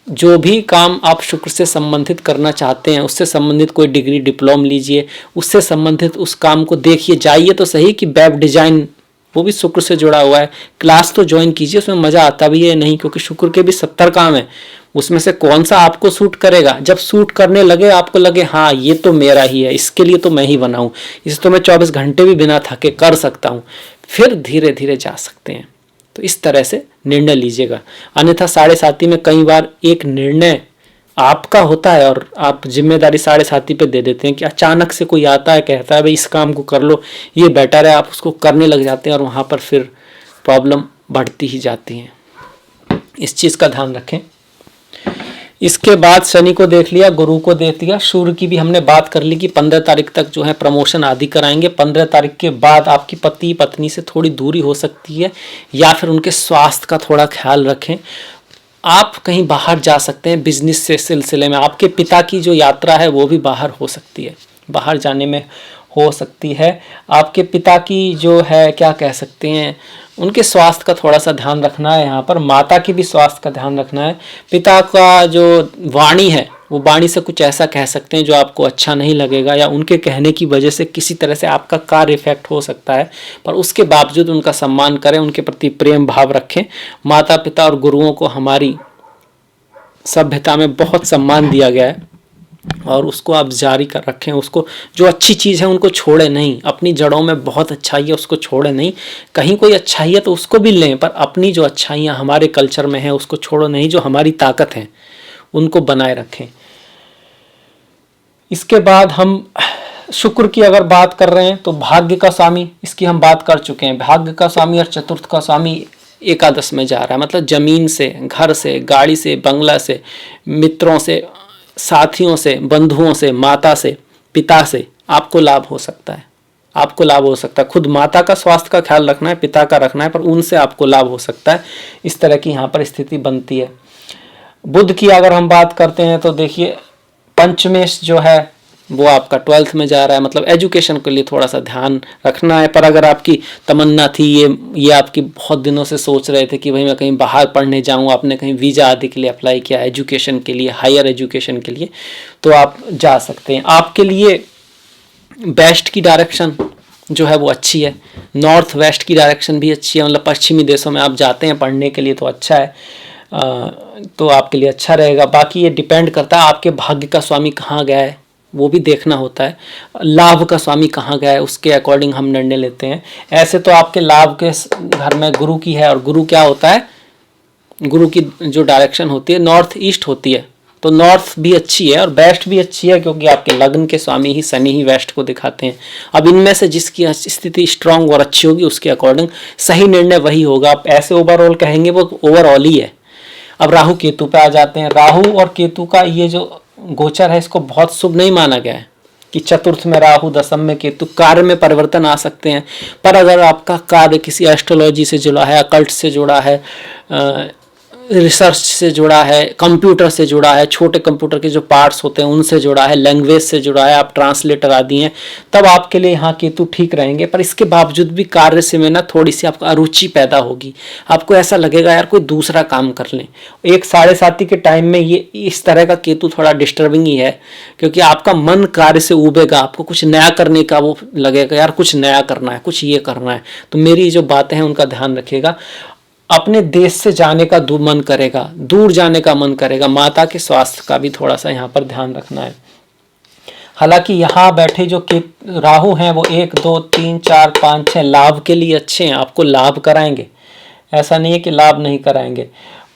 जो भी काम आप शुक्र से संबंधित करना चाहते हैं, उससे संबंधित कोई डिग्री डिप्लोम लीजिए, उससे संबंधित उस काम को देखिए, जाइए तो सही कि वेब डिजाइन वो भी शुक्र से जुड़ा हुआ है, क्लास तो ज्वाइन कीजिए, उसमें मजा आता भी है नहीं, क्योंकि शुक्र के भी 70 काम है, उसमें से कौन सा आपको सूट करेगा। जब सूट करने लगे, आपको लगे हाँ ये तो मेरा ही है, इसके लिए तो मैं ही बना हूँ, इसे तो मैं 24 घंटे भी बिना थके कर सकता हूँ, फिर धीरे धीरे जा सकते हैं। तो इस तरह से निर्णय लीजिएगा। अन्यथा 7.5 में कई बार एक निर्णय आपका होता है और आप जिम्मेदारी 7.5 पे दे देते हैं कि अचानक से कोई आता है, कहता है भाई इस काम को कर लो, ये बेटर है, आप उसको करने लग जाते हैं और वहाँ पर फिर प्रॉब्लम बढ़ती ही जाती है। इस चीज़ का ध्यान रखें। इसके बाद शनि को देख लिया, गुरु को देख लिया, सूर्य की भी हमने बात कर ली कि 15 तारीख तक जो है प्रमोशन आदि कराएंगे। 15 तारीख के बाद आपकी पति पत्नी से थोड़ी दूरी हो सकती है, या फिर उनके स्वास्थ्य का थोड़ा ख्याल रखें। आप कहीं बाहर जा सकते हैं बिजनेस से सिलसिले में, आपके पिता की जो यात्रा है वो भी बाहर हो सकती है, बाहर जाने में हो सकती है। आपके पिता की जो है क्या कह सकते हैं, उनके स्वास्थ्य का थोड़ा सा ध्यान रखना है। यहाँ पर माता की भी स्वास्थ्य का ध्यान रखना है। पिता का जो वाणी है वो वाणी से कुछ ऐसा कह सकते हैं जो आपको अच्छा नहीं लगेगा, या उनके कहने की वजह से किसी तरह से आपका कार्य इफेक्ट हो सकता है, पर उसके बावजूद उनका सम्मान करें, उनके प्रति प्रेम भाव रखें। माता पिता और गुरुओं को हमारी सभ्यता में बहुत सम्मान दिया गया है और उसको आप जारी कर रखें। उसको जो अच्छी चीज़ है उनको छोड़े नहीं, अपनी जड़ों में बहुत अच्छाई है उसको छोड़े नहीं। कहीं कोई अच्छाई है तो उसको भी लें, पर अपनी जो अच्छाइयाँ हमारे कल्चर में है उसको छोड़ो नहीं, जो हमारी ताकत है उनको बनाए रखें। इसके बाद हम शुक्र की अगर बात कर रहे हैं तो भाग्य का स्वामी, इसकी हम बात कर चुके हैं। भाग्य का स्वामी और चतुर्थ का स्वामी एकादश में जा रहा है, मतलब जमीन से, घर से, गाड़ी से, बंगला से, मित्रों से, साथियों से, बंधुओं से, माता से, पिता से आपको लाभ हो सकता है। आपको लाभ हो सकता है। खुद माता का स्वास्थ्य का ख्याल रखना है, पिता का रखना है, पर उनसे आपको लाभ हो सकता है। इस तरह की यहाँ पर स्थिति बनती है। बुध की अगर हम बात करते हैं तो देखिए पंचमेश जो है वो आपका 12th में जा रहा है, मतलब एजुकेशन के लिए थोड़ा सा ध्यान रखना है। पर अगर आपकी तमन्ना थी, ये आपकी बहुत दिनों से सोच रहे थे कि भाई मैं कहीं बाहर पढ़ने जाऊँ, आपने कहीं वीज़ा आदि के लिए अप्लाई किया एजुकेशन के लिए, हायर एजुकेशन के लिए, तो आप जा सकते हैं। आपके लिए वेस्ट की डायरेक्शन जो है वो अच्छी है, नॉर्थ वेस्ट की डायरेक्शन भी अच्छी है, मतलब पश्चिमी देशों में आप जाते हैं पढ़ने के लिए तो अच्छा है, तो आपके लिए अच्छा रहेगा। बाकी ये डिपेंड करता है आपके भाग्य का स्वामी कहाँ गया है, वो भी देखना होता है। लाभ का स्वामी कहाँ गया है उसके अकॉर्डिंग हम निर्णय लेते हैं। ऐसे तो आपके लाभ के घर में गुरु की है, और गुरु क्या होता है, गुरु की जो डायरेक्शन होती है नॉर्थ ईस्ट होती है, तो नॉर्थ भी अच्छी है और वेस्ट भी अच्छी है, क्योंकि आपके लग्न के स्वामी ही शनि ही वेस्ट को दिखाते हैं। अब इनमें से जिसकी स्थिति स्ट्रांग और अच्छी होगी उसके अकॉर्डिंग सही निर्णय वही होगा। आप ऐसे ओवरऑल कहेंगे वो ओवरऑल ही है। अब राहु केतु पे आ जाते हैं। राहु और केतु का ये जो गोचर है इसको बहुत शुभ नहीं माना गया है कि चतुर्थ में राहु, दशम में केतु, कार्य में परिवर्तन आ सकते हैं। पर अगर आपका कार्य किसी एस्ट्रोलॉजी से जुड़ा है, अकल्ट से जुड़ा है, रिसर्च से जुड़ा है, कंप्यूटर से जुड़ा है, छोटे कंप्यूटर के जो पार्ट्स होते हैं उनसे जुड़ा है, लैंग्वेज से जुड़ा है, आप ट्रांसलेटर आदि हैं, तब आपके लिए यहाँ केतु ठीक रहेंगे। पर इसके बावजूद भी कार्य से में ना थोड़ी सी आपको अरुचि पैदा होगी, आपको ऐसा लगेगा यार कोई दूसरा काम कर लें। एक 7:30 के टाइम में ये इस तरह का केतु थोड़ा डिस्टर्बिंग ही है, क्योंकि आपका मन कार्य से उबेगा, आपको कुछ नया करने का वो लगेगा, यार कुछ नया करना है, कुछ ये करना है। तो मेरी जो बातें हैं उनका ध्यान रखिएगा। अपने देश से जाने का मन करेगा, दूर जाने का मन करेगा। माता के स्वास्थ्य का भी थोड़ा सा यहाँ पर ध्यान रखना है। हालांकि यहाँ बैठे जो राहु हैं वो 1 2 3 4 5 6 लाभ के लिए अच्छे हैं, आपको लाभ कराएंगे, ऐसा नहीं है कि लाभ नहीं कराएंगे,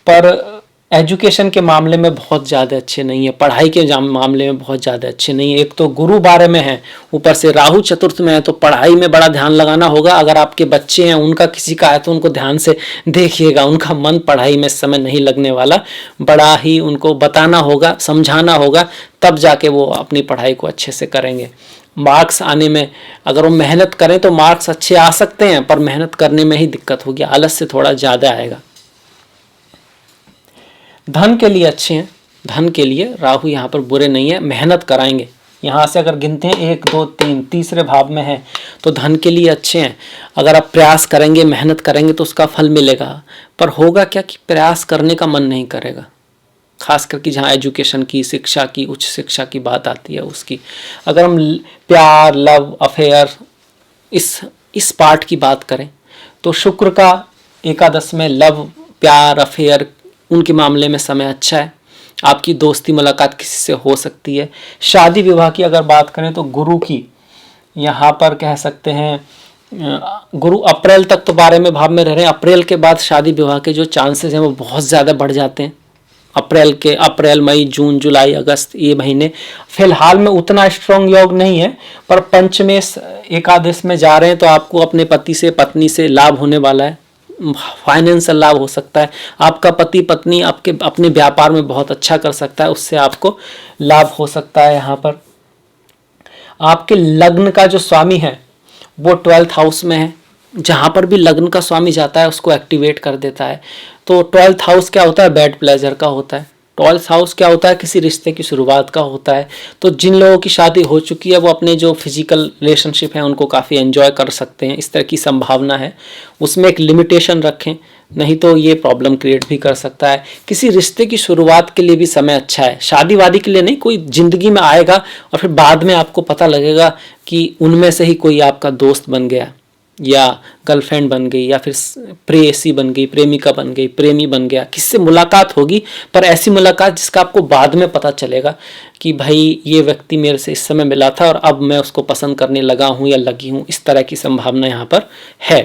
पर एजुकेशन के मामले में बहुत ज़्यादा अच्छे नहीं है, पढ़ाई के मामले में बहुत ज़्यादा अच्छे नहीं है। एक तो गुरु 12 में है, ऊपर से राहु चतुर्थ में है, तो पढ़ाई में बड़ा ध्यान लगाना होगा। अगर आपके बच्चे हैं, उनका किसी का है तो उनको ध्यान से देखिएगा, उनका मन पढ़ाई में इस समय नहीं लगने वाला, बड़ा ही उनको बताना होगा, समझाना होगा, तब जाके वो अपनी पढ़ाई को अच्छे से करेंगे। मार्क्स आने में अगर वो मेहनत करें तो मार्क्स अच्छे आ सकते हैं, पर मेहनत करने में ही दिक्कत होगी, आलस से थोड़ा ज़्यादा आएगा। धन के लिए अच्छे हैं, धन के लिए राहु यहाँ पर बुरे नहीं है, मेहनत कराएंगे। यहाँ से अगर गिनते हैं 1 2 3 तीसरे भाव में है तो धन के लिए अच्छे हैं। अगर आप प्रयास करेंगे, मेहनत करेंगे तो उसका फल मिलेगा। पर होगा क्या कि प्रयास करने का मन नहीं करेगा, खास करके जहाँ एजुकेशन की, शिक्षा की, उच्च शिक्षा की बात आती है उसकी। अगर हम प्यार, लव अफेयर इस पार्ट की बात करें तो शुक्र का एकादश में लव, प्यार, अफेयर उनके मामले में समय अच्छा है। आपकी दोस्ती मुलाकात किसी से हो सकती है। शादी विवाह की अगर बात करें तो गुरु की यहाँ पर कह सकते हैं गुरु अप्रैल तक तो 12वें भाव में रह रहे हैं। अप्रैल के बाद शादी विवाह के जो चांसेस हैं वो बहुत ज़्यादा बढ़ जाते हैं। अप्रैल, मई, जून, जुलाई, अगस्त ये महीने फिलहाल में उतना स्ट्रॉन्ग योग नहीं है, पर पंचमें एकादश में जा रहे हैं तो आपको अपने पति से, पत्नी से लाभ होने वाला है। फाइनेंशियल लाभ हो सकता है, आपका पति पत्नी आपके अपने व्यापार में बहुत अच्छा कर सकता है, उससे आपको लाभ हो सकता है। यहाँ पर आपके लग्न का जो स्वामी है वो 12th हाउस में है, जहाँ पर भी लग्न का स्वामी जाता है उसको एक्टिवेट कर देता है। तो 12th हाउस क्या होता है? बैड प्लेजर का होता है। 12th हाउस क्या होता है? किसी रिश्ते की शुरुआत का होता है। तो जिन लोगों की शादी हो चुकी है वो अपने जो फिजिकल रिलेशनशिप हैं उनको काफ़ी एंजॉय कर सकते हैं, इस तरह की संभावना है। उसमें एक लिमिटेशन रखें, नहीं तो ये प्रॉब्लम क्रिएट भी कर सकता है। किसी रिश्ते की शुरुआत के लिए भी समय अच्छा है, शादी वादी के लिए नहीं, कोई ज़िंदगी में आएगा और फिर बाद में आपको पता लगेगा कि उनमें से ही कोई आपका दोस्त बन गया या गर्लफ्रेंड बन गई या फिर प्रेयसी बन गई, प्रेमिका बन गई, प्रेमी बन गया। किससे मुलाकात होगी, पर ऐसी मुलाकात जिसका आपको बाद में पता चलेगा कि भाई ये व्यक्ति मेरे से इस समय मिला था और अब मैं उसको पसंद करने लगा हूँ या लगी हूँ, इस तरह की संभावना यहाँ पर है।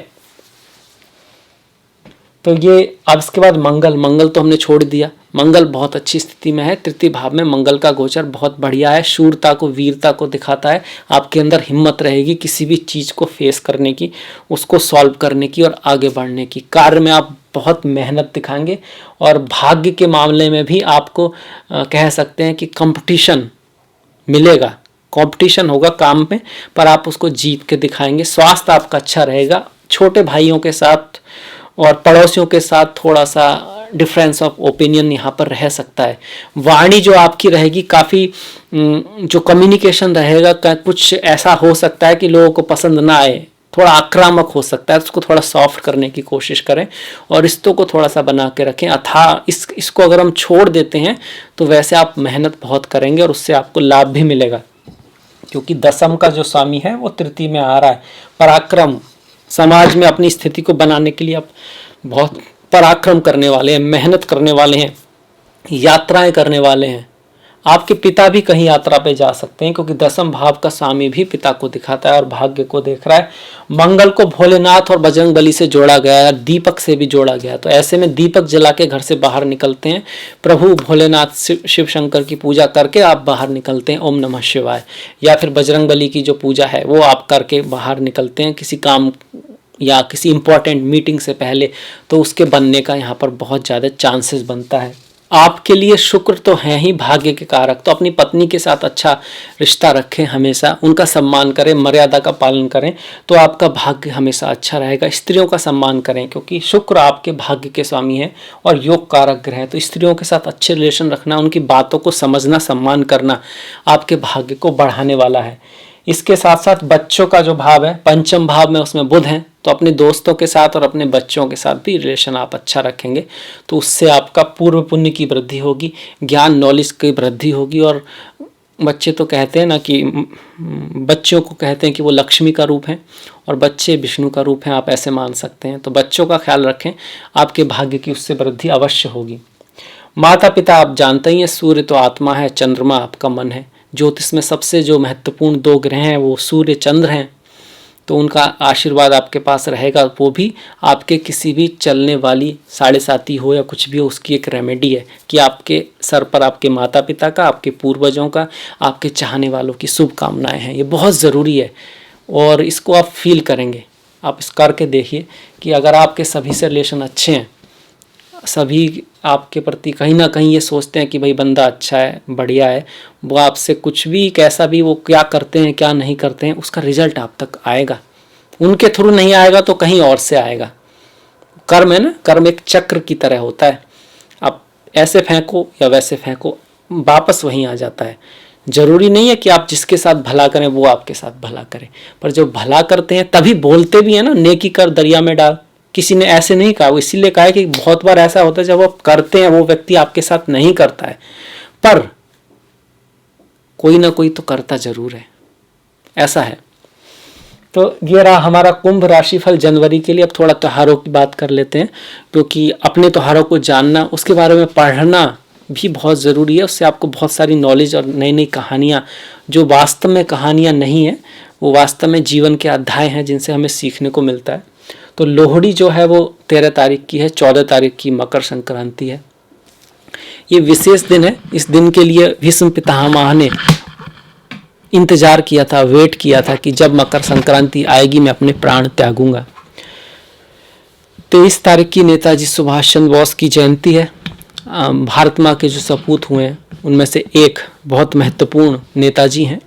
तो ये अब इसके बाद मंगल तो हमने छोड़ दिया। मंगल बहुत अच्छी स्थिति में है, तृतीय भाव में मंगल का गोचर बहुत बढ़िया है, शूरता को, वीरता को दिखाता है। आपके अंदर हिम्मत रहेगी किसी भी चीज़ को फेस करने की, उसको सॉल्व करने की और आगे बढ़ने की। कार्य में आप बहुत मेहनत दिखाएंगे और भाग्य के मामले में भी आपको कह सकते हैं कि कंपटीशन मिलेगा, कंपटीशन होगा काम में, पर आप उसको जीत के दिखाएंगे। स्वास्थ्य आपका अच्छा रहेगा। छोटे भाइयों के साथ और पड़ोसियों के साथ थोड़ा सा डिफरेंस ऑफ ओपिनियन यहाँ पर रह सकता है। वाणी जो आपकी रहेगी काफ़ी, जो कम्युनिकेशन रहेगा कुछ ऐसा हो सकता है कि लोगों को पसंद ना आए, थोड़ा आक्रामक हो सकता है, उसको थोड़ा सॉफ्ट करने की कोशिश करें और रिश्तों को थोड़ा सा बना के रखें। इसको अगर हम छोड़ देते हैं तो वैसे आप मेहनत बहुत करेंगे और उससे आपको लाभ भी मिलेगा, क्योंकि दशम का जो स्वामी है वो तृतीय में आ रहा है। पराक्रम, समाज में अपनी स्थिति को बनाने के लिए आप बहुत पराक्रम करने वाले हैं, मेहनत करने वाले हैं, यात्राएं करने वाले हैं। आपके पिता भी कहीं यात्रा पे जा सकते हैं, क्योंकि दशम भाव का स्वामी भी पिता को दिखाता है और भाग्य को देख रहा है। मंगल को भोलेनाथ और बजरंग बली से जोड़ा गया है, दीपक से भी जोड़ा गया है। तो ऐसे में दीपक जला के घर से बाहर निकलते हैं, प्रभु भोलेनाथ शिव शंकर की पूजा करके आप बाहर निकलते हैं, ओम नमः शिवाय, या फिर बजरंग बली की जो पूजा है वो आप करके बाहर निकलते हैं किसी काम या किसी इंपॉर्टेंट मीटिंग से पहले, तो उसके बनने का यहाँ पर बहुत ज़्यादा चांसेस बनता है। आपके लिए शुक्र तो है ही भाग्य के कारक। तो अपनी पत्नी के साथ अच्छा रिश्ता रखें, हमेशा उनका सम्मान करें, मर्यादा का पालन करें, तो आपका भाग्य हमेशा अच्छा रहेगा। स्त्रियों का सम्मान करें क्योंकि शुक्र आपके भाग्य के स्वामी है और योग कारक ग्रह है। तो स्त्रियों के साथ अच्छे रिलेशन रखना, उनकी बातों को समझना, सम्मान करना आपके भाग्य को बढ़ाने वाला है। इसके साथ साथ बच्चों का जो भाव है, पंचम भाव में उसमें बुध है, तो अपने दोस्तों के साथ और अपने बच्चों के साथ भी रिलेशन आप अच्छा रखेंगे तो उससे आपका पूर्व पुण्य की वृद्धि होगी, ज्ञान नॉलेज की वृद्धि होगी। और बच्चे तो कहते हैं ना कि बच्चों को कहते हैं कि वो लक्ष्मी का रूप है और बच्चे विष्णु का रूप हैं, आप ऐसे मान सकते हैं। तो बच्चों का ख्याल रखें, आपके भाग्य की उससे वृद्धि अवश्य होगी। माता पिता आप जानते ही हैं, सूर्य तो आत्मा है, चंद्रमा आपका मन है। ज्योतिष में सबसे जो महत्वपूर्ण 2 ग्रह हैं वो सूर्य चंद्र हैं, तो उनका आशीर्वाद आपके पास रहेगा। वो भी आपके किसी भी चलने वाली साढ़े साती हो या कुछ भी हो, उसकी एक रेमेडी है कि आपके सर पर आपके माता पिता का, आपके पूर्वजों का, आपके चाहने वालों की शुभकामनाएं हैं। ये बहुत ज़रूरी है और इसको आप फील करेंगे। आप इस करके देखिए कि अगर आपके सभी से रिलेशन अच्छे हैं, सभी आपके प्रति कहीं ना कहीं ये सोचते हैं कि भाई बंदा अच्छा है, बढ़िया है, वो आपसे कुछ भी कैसा भी वो क्या करते हैं क्या नहीं करते हैं उसका रिजल्ट आप तक आएगा। उनके थ्रू नहीं आएगा तो कहीं और से आएगा। कर्म है ना, कर्म एक चक्र की तरह होता है। आप ऐसे फेंको या वैसे फेंको, वापस वहीं आ जाता है। जरूरी नहीं है कि आप जिसके साथ भला करें वो आपके साथ भला करें, पर जो भला करते हैं तभी बोलते भी है ना, नेकी कर दरिया में डाल। किसी ने ऐसे नहीं कहा, वो इसीलिए कहा है कि बहुत बार ऐसा होता है जब आप करते हैं वो व्यक्ति आपके साथ नहीं करता है, पर कोई ना कोई तो करता जरूर है, ऐसा है। तो ये रहा हमारा कुंभ राशिफल जनवरी के लिए। अब थोड़ा त्योहारों की बात कर लेते हैं, क्योंकि अपने त्योहारों को जानना, उसके बारे में पढ़ना भी बहुत ज़रूरी है। उससे आपको बहुत सारी नॉलेज और नई नई कहानियाँ, जो वास्तव में कहानियाँ नहीं है, वो वास्तव में जीवन के अध्याय हैं जिनसे हमें सीखने को मिलता है। तो लोहड़ी जो है वो 13 तारीख की है, 14 तारीख की मकर संक्रांति है। ये विशेष दिन है। इस दिन के लिए भीष्म पितामह ने इंतजार किया था, वेट किया था कि जब मकर संक्रांति आएगी मैं अपने प्राण त्यागूंगा। 23 तारीख की नेताजी सुभाष चंद्र बोस की जयंती है। भारत माँ के जो सपूत हुए हैं उनमें से एक बहुत महत्वपूर्ण नेताजी हैं।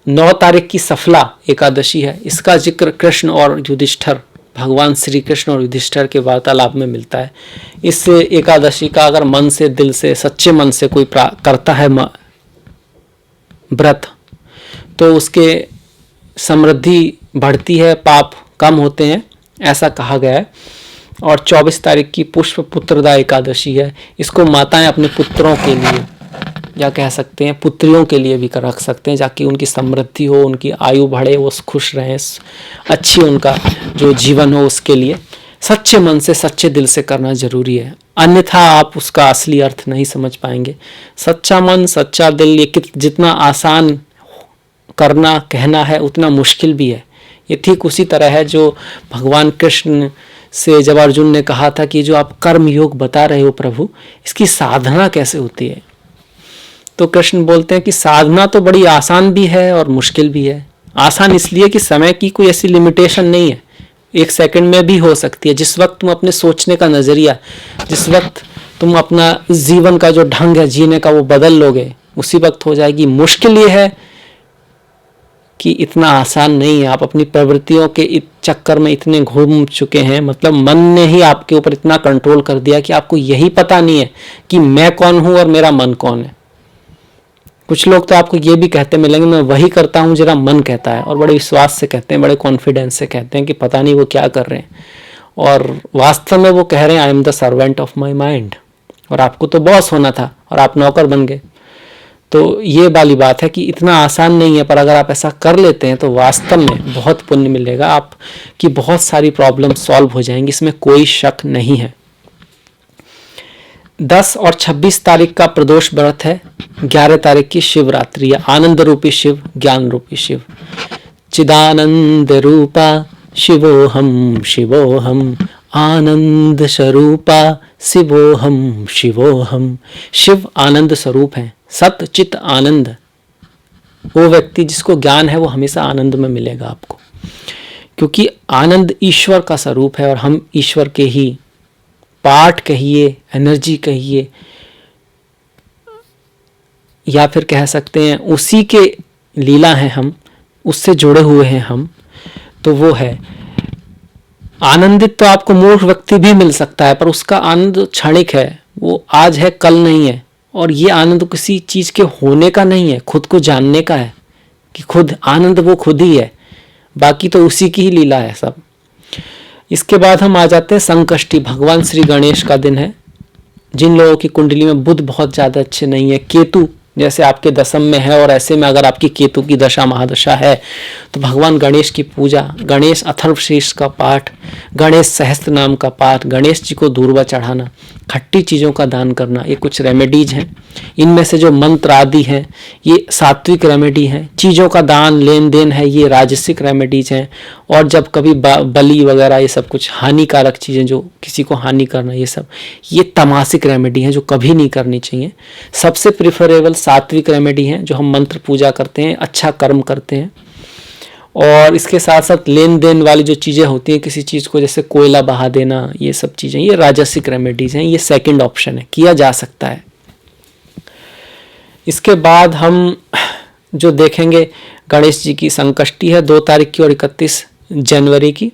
9 तारीख की सफला एकादशी है। इसका जिक्र कृष्ण और युधिष्ठिर, भगवान श्री कृष्ण और युधिष्ठिर के वार्तालाप में मिलता है। इस एकादशी का अगर मन से, दिल से, सच्चे मन से कोई करता है व्रत, तो उसके समृद्धि बढ़ती है, पाप कम होते हैं, ऐसा कहा गया है। और 24 तारीख की पुष्प पुत्रदा एकादशी है। इसको माताएं अपने पुत्रों के लिए, या कह सकते हैं पुत्रियों के लिए भी रख सकते हैं, ताकि उनकी समृद्धि हो, उनकी आयु बढ़े, वो खुश रहें, अच्छी उनका जो जीवन हो, उसके लिए सच्चे मन से, सच्चे दिल से करना जरूरी है। अन्यथा आप उसका असली अर्थ नहीं समझ पाएंगे। सच्चा मन, सच्चा दिल, ये जितना आसान करना कहना है उतना मुश्किल भी है। ये ठीक उसी तरह है जो भगवान कृष्ण से जब अर्जुन ने कहा था कि जो आप कर्म योग बता रहे हो प्रभु, इसकी साधना कैसे होती है, तो कृष्ण बोलते हैं कि साधना तो बड़ी आसान भी है और मुश्किल भी है। आसान इसलिए कि समय की कोई ऐसी लिमिटेशन नहीं है, 1 सेकंड में भी हो सकती है। जिस वक्त तुम अपने सोचने का नजरिया, जिस वक्त तुम अपना जीवन का जो ढंग है जीने का वो बदल लोगे, उसी वक्त हो जाएगी। मुश्किल ये है कि इतना आसान नहीं है। आप अपनी प्रवृत्तियों के इस चक्कर में इतने घूम चुके हैं, मतलब मन ने ही आपके ऊपर इतना कंट्रोल कर दिया कि आपको यही पता नहीं है कि मैं कौन हूं और मेरा मन कौन है। कुछ लोग तो आपको ये भी कहते मिलेंगे मैं वही करता हूं जरा मन कहता है, और बड़े विश्वास से कहते हैं, बड़े कॉन्फिडेंस से कहते हैं कि पता नहीं वो क्या कर रहे हैं, और वास्तव में वो कह रहे हैं I am the servant of my mind, और आपको तो बॉस होना था और आप नौकर बन गए। तो ये वाली बात है कि इतना आसान नहीं है, पर अगर आप ऐसा कर लेते हैं तो वास्तव में बहुत पुण्य मिलेगा, आपकी बहुत सारी प्रॉब्लम सॉल्व हो जाएंगी, इसमें कोई शक नहीं है। 10 और 26 तारीख का प्रदोष व्रत है। 11 तारीख की शिवरात्रि है। आनंद रूपी शिव, ज्ञान रूपी शिव, चिदानंद रूपा शिवोहम शिवोहम, आनंद स्वरूपा शिवोहम शिवोहम। शिव आनंद स्वरूप है, सत चित आनंद। वो व्यक्ति जिसको ज्ञान है वो हमेशा आनंद में मिलेगा आपको, क्योंकि आनंद ईश्वर का स्वरूप है और हम ईश्वर के ही पार्ट कहिए, एनर्जी कहिए, या फिर कह सकते हैं उसी के लीला हैं, हम उससे जुड़े हुए हैं हम, तो वो है आनंदित। तो आपको मूर्ख व्यक्ति भी मिल सकता है, पर उसका आनंद क्षणिक है, वो आज है कल नहीं है। और ये आनंद किसी चीज के होने का नहीं है, खुद को जानने का है कि खुद आनंद वो खुद ही है, बाकी तो उसी की ही लीला है सब। इसके बाद हम आ जाते हैं संकष्टी, भगवान श्री गणेश का दिन है। जिन लोगों की कुंडली में बुध बहुत ज्यादा अच्छे नहीं है, केतु जैसे आपके दशम में है, और ऐसे में अगर आपकी केतु की दशा महादशा है, तो भगवान गणेश की पूजा, गणेश अथर्वशीर्ष का पाठ, गणेश सहस्त्र नाम का पाठ, गणेश जी को दूर्वा चढ़ाना, खट्टी चीज़ों का दान करना, ये कुछ रेमेडीज हैं। इनमें से जो मंत्र आदि हैं ये सात्विक रेमेडी हैं, चीज़ों का दान लेन देन है ये राजसिक रेमेडीज हैं। और जब कभी बलि वगैरह ये सब कुछ हानिकारक चीज़ें जो किसी को हानि करना, ये तमासिक रेमेडी हैं जो कभी नहीं करनी चाहिए। सबसे प्रिफरेबल सात्विक रेमेडी हैं जो हम मंत्र पूजा करते हैं, अच्छा कर्म करते हैं। और इसके साथ साथ लेन देन वाली जो चीज़ें होती हैं किसी चीज़ को, जैसे कोयला बहा देना, ये सब चीज़ें ये राजसिक रेमेडीज हैं, ये सेकंड ऑप्शन है, किया जा सकता है। इसके बाद हम जो देखेंगे गणेश जी की संकष्टी है 2 तारीख की और 31 जनवरी की।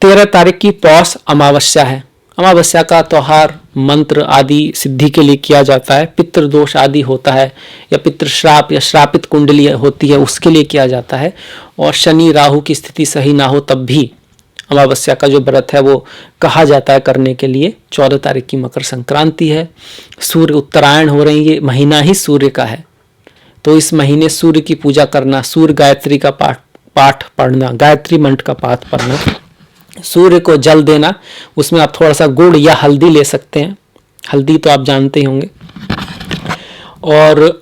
13 तारीख की पौष अमावस्या है। अमावस्या का त्यौहार मंत्र आदि सिद्धि के लिए किया जाता है, पितृदोष आदि होता है या पितृश्राप या श्रापित कुंडली होती है उसके लिए किया जाता है। और शनि राहु की स्थिति सही ना हो तब भी अमावस्या का जो व्रत है वो कहा जाता है करने के लिए। 14 तारीख की मकर संक्रांति है, सूर्य उत्तरायण हो रही है, महीना ही सूर्य का है, तो इस महीने सूर्य की पूजा करना, सूर्य गायत्री का पाठ पढ़ना, गायत्री मंत्र का पाठ पढ़ना, सूर्य को जल देना, उसमें आप थोड़ा सा गुड़ या हल्दी ले सकते हैं, हल्दी तो आप जानते ही होंगे। और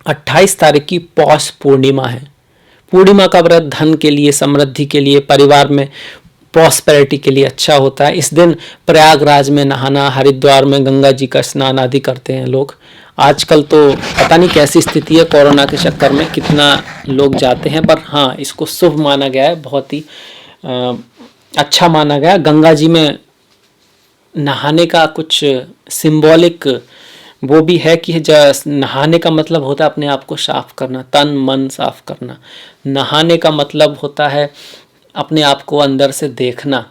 28 तारीख की पौष पूर्णिमा है। पूर्णिमा का व्रत धन के लिए, समृद्धि के लिए, परिवार में प्रॉस्पेरिटी के लिए अच्छा होता है। इस दिन प्रयागराज में नहाना, हरिद्वार में गंगा जी का स्नान आदि करते हैं लोग। आजकल तो पता नहीं कैसी स्थिति है, कोरोना के चक्कर में कितना लोग जाते हैं, पर हाँ इसको शुभ माना गया है, बहुत ही अच्छा माना गया। गंगा जी में नहाने का कुछ सिंबॉलिक वो भी है कि नहाने का मतलब होता है अपने आप को साफ करना, तन मन साफ करना। नहाने का मतलब होता है अपने आप को अंदर से देखना,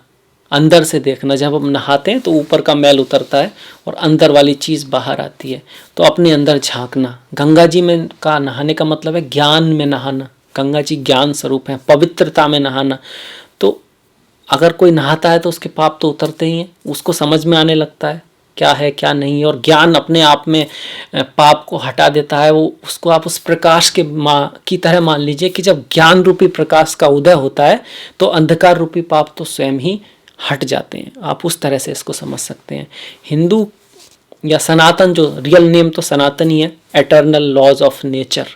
अंदर से देखना। जब हम नहाते हैं तो ऊपर का मैल उतरता है और अंदर वाली चीज़ बाहर आती है, तो अपने अंदर झांकना। गंगा जी में का नहाने का मतलब है ज्ञान में नहाना, गंगा जी ज्ञान स्वरूप है, पवित्रता में नहाना। तो अगर कोई नहाता है तो उसके पाप तो उतरते ही हैं, उसको समझ में आने लगता है क्या है क्या नहीं, और ज्ञान अपने आप में पाप को हटा देता है। वो उसको आप उस प्रकाश के की तरह मान लीजिए कि जब ज्ञान रूपी प्रकाश का उदय होता है तो अंधकार रूपी पाप तो स्वयं ही हट जाते हैं। आप उस तरह से इसको समझ सकते हैं। हिंदू या सनातन, जो रियल नेम तो सनातन ही है, एटर्नल लॉज ऑफ नेचर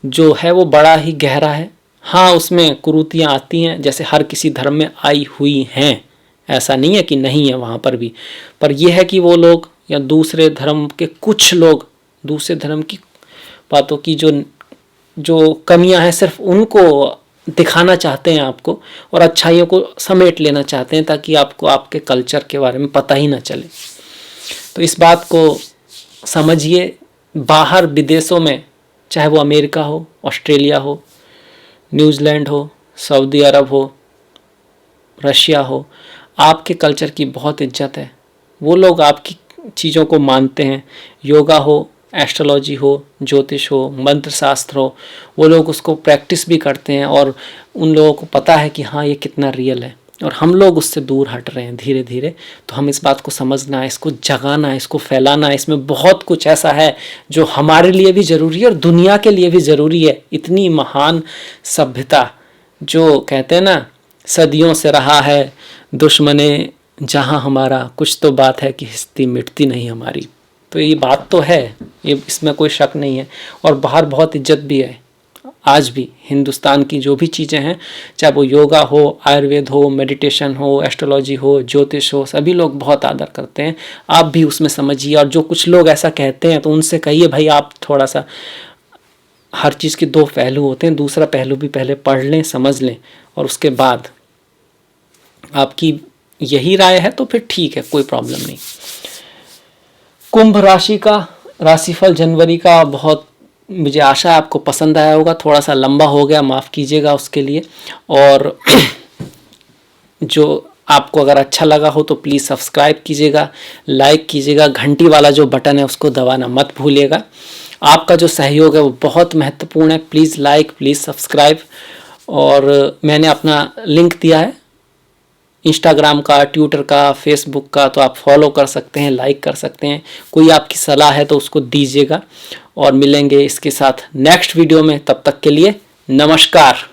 जो है वो बड़ा ही गहरा है। हाँ उसमें कुरीतियाँ आती हैं जैसे हर किसी धर्म में आई हुई हैं, ऐसा नहीं है कि नहीं है वहाँ पर भी, पर यह है कि वो लोग या दूसरे धर्म के कुछ लोग दूसरे धर्म की बातों की जो कमियां हैं सिर्फ उनको दिखाना चाहते हैं आपको, और अच्छाइयों को समेट लेना चाहते हैं ताकि आपको आपके कल्चर के बारे में पता ही ना चले। तो इस बात को समझिए। बाहर विदेशों में, चाहे वो अमेरिका हो, ऑस्ट्रेलिया हो, न्यूजीलैंड हो, सऊदी अरब हो, रशिया हो, आपके कल्चर की बहुत इज्जत है। वो लोग आपकी चीज़ों को मानते हैं। योगा हो, एस्ट्रोलॉजी हो, ज्योतिष हो, मंत्र शास्त्र हो, वो लोग उसको प्रैक्टिस भी करते हैं और उन लोगों को पता है कि हाँ ये कितना रियल है। और हम लोग उससे दूर हट रहे हैं धीरे धीरे। तो हम इस बात को समझना है, इसको जगाना है, इसको फैलाना है। इसमें बहुत कुछ ऐसा है जो हमारे लिए भी ज़रूरी है और दुनिया के लिए भी ज़रूरी है। इतनी महान सभ्यता जो कहते हैं ना, सदियों से रहा है दुश्मने जहाँ हमारा, कुछ तो बात है कि हिस्ती मिटती नहीं हमारी। तो ये बात तो है, ये इसमें कोई शक नहीं है। और बाहर बहुत इज्जत भी है। आज भी हिंदुस्तान की जो भी चीज़ें हैं, चाहे वो योगा हो, आयुर्वेद हो, मेडिटेशन हो, एस्ट्रोलॉजी हो, ज्योतिष हो, सभी लोग बहुत आदर करते हैं। आप भी उसमें समझिए। और जो कुछ लोग ऐसा कहते हैं तो उनसे कहिए भाई आप थोड़ा सा, हर चीज़ के 2 पहलू होते हैं, दूसरा पहलू भी पहले पढ़ लें, समझ लें, और उसके बाद आपकी यही राय है तो फिर ठीक है, कोई प्रॉब्लम नहीं। कुंभ राशि का राशिफल जनवरी का बहुत मुझे आशा है आपको पसंद आया होगा। थोड़ा सा लंबा हो गया, माफ़ कीजिएगा उसके लिए। और जो आपको अगर अच्छा लगा हो तो प्लीज़ सब्सक्राइब कीजिएगा, लाइक कीजिएगा, घंटी वाला जो बटन है उसको दबाना मत भूलिएगा। आपका जो सहयोग है वो बहुत महत्वपूर्ण है। Please like, please subscribe. और मैंने अपना लिंक दिया है इंस्टाग्राम का, ट्विटर का, फेसबुक का, तो आप फॉलो कर सकते हैं, लाइक कर सकते हैं। कोई आपकी सलाह है तो उसको दीजिएगा। और मिलेंगे इसके साथ नेक्स्ट वीडियो में, तब तक के लिए नमस्कार।